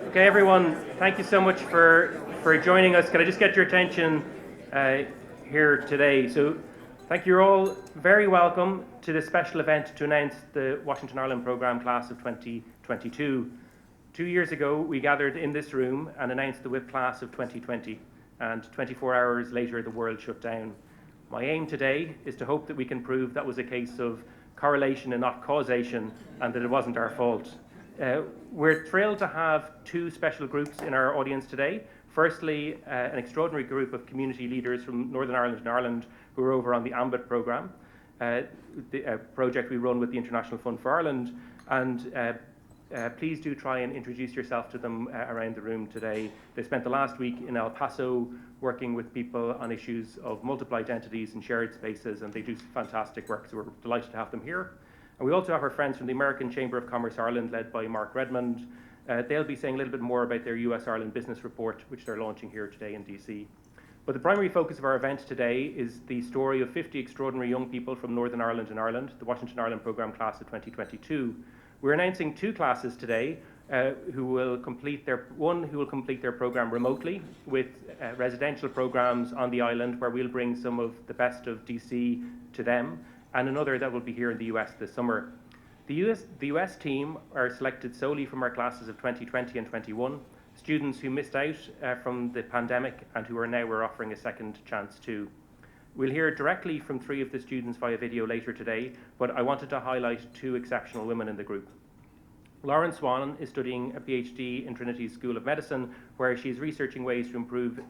Okay, everyone, thank you so much for joining us. Can I just get your attention here today? So, thank you. You're all very welcome to this special event to announce the Washington Ireland Programme Class of 2022. 2 years ago, we gathered in this room and announced the WIP Class of 2020, and 24 hours later, the world shut down. My aim today is to hope that we can prove that was a case of correlation and not causation, and that it wasn't our fault. We're thrilled to have two special groups in our audience today. Firstly, an extraordinary group of community leaders from Northern Ireland and Ireland who are over on the AMBIT programme, the project we run with the International Fund for Ireland. And please do try and introduce yourself to them around the room today. They spent the last week in El Paso working with people on issues of multiple identities and shared spaces, and they do fantastic work, so we're delighted to have them here. And we also have our friends from the American Chamber of Commerce Ireland, led by Mark Redmond. They'll be saying a little bit more about their US Ireland business report, which they're launching here today in DC. But the primary focus of our event today is the story of 50 extraordinary young people from Northern Ireland and Ireland, the Washington Ireland Programme Class of 2022. We're announcing two classes today who will complete their programme remotely with residential programmes on the island, where we'll bring some of the best of DC to them, and another that will be here in the US this summer. The US team are selected solely from our classes of 2020 and 21, students who missed out from the pandemic and who are now we're offering a second chance to. We'll hear directly from three of the students via video later today, but I wanted to highlight two exceptional women in the group. Lauren Swan is studying a PhD in Trinity School of Medicine, where she's researching ways to improve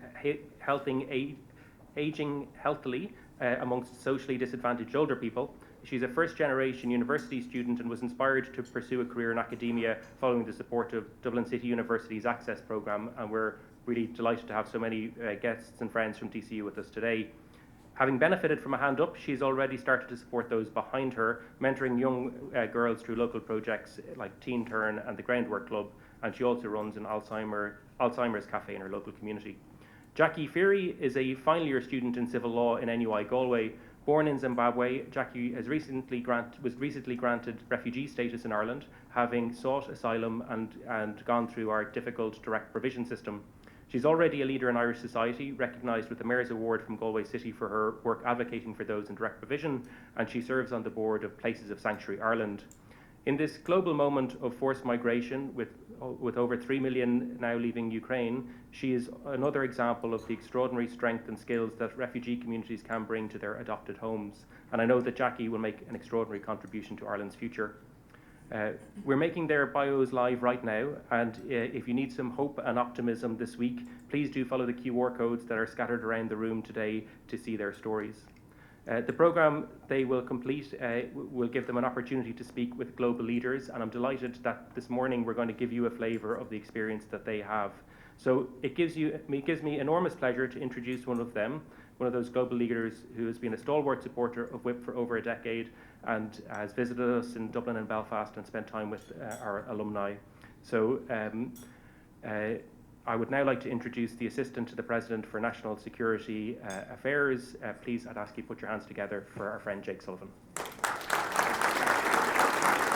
aging healthily amongst socially disadvantaged older people. She's a first-generation university student and was inspired to pursue a career in academia following the support of Dublin City University's Access programme, and we're really delighted to have so many guests and friends from TCU with us today. Having benefited from a hand up, she's already started to support those behind her, mentoring young girls through local projects like Teen Turn and the Groundwork Club, and she also runs an Alzheimer's cafe in her local community. Jackie Feary is a final year student in civil law in NUI Galway. Born in Zimbabwe, Jackie was recently granted refugee status in Ireland, having sought asylum and gone through our difficult direct provision system. She's already a leader in Irish society, recognised with the Mayor's Award from Galway City for her work advocating for those in direct provision, and she serves on the board of Places of Sanctuary Ireland. In this global moment of forced migration, with over 3 million now leaving Ukraine, she is another example of the extraordinary strength and skills that refugee communities can bring to their adopted homes. And I know that Jackie will make an extraordinary contribution to Ireland's future. We're making their bios live right now, and if you need some hope and optimism this week, please do follow the QR codes that are scattered around the room today to see their stories. The programme they will complete will give them an opportunity to speak with global leaders, and I'm delighted that this morning we're going to give you a flavour of the experience that they have. So it gives me enormous pleasure to introduce one of them, one of those global leaders who has been a stalwart supporter of WIP for over a decade and has visited us in Dublin and Belfast and spent time with our alumni. So I would now like to introduce the Assistant to the President for National Security Affairs. Please, I'd ask you to put your hands together for our friend Jake Sullivan.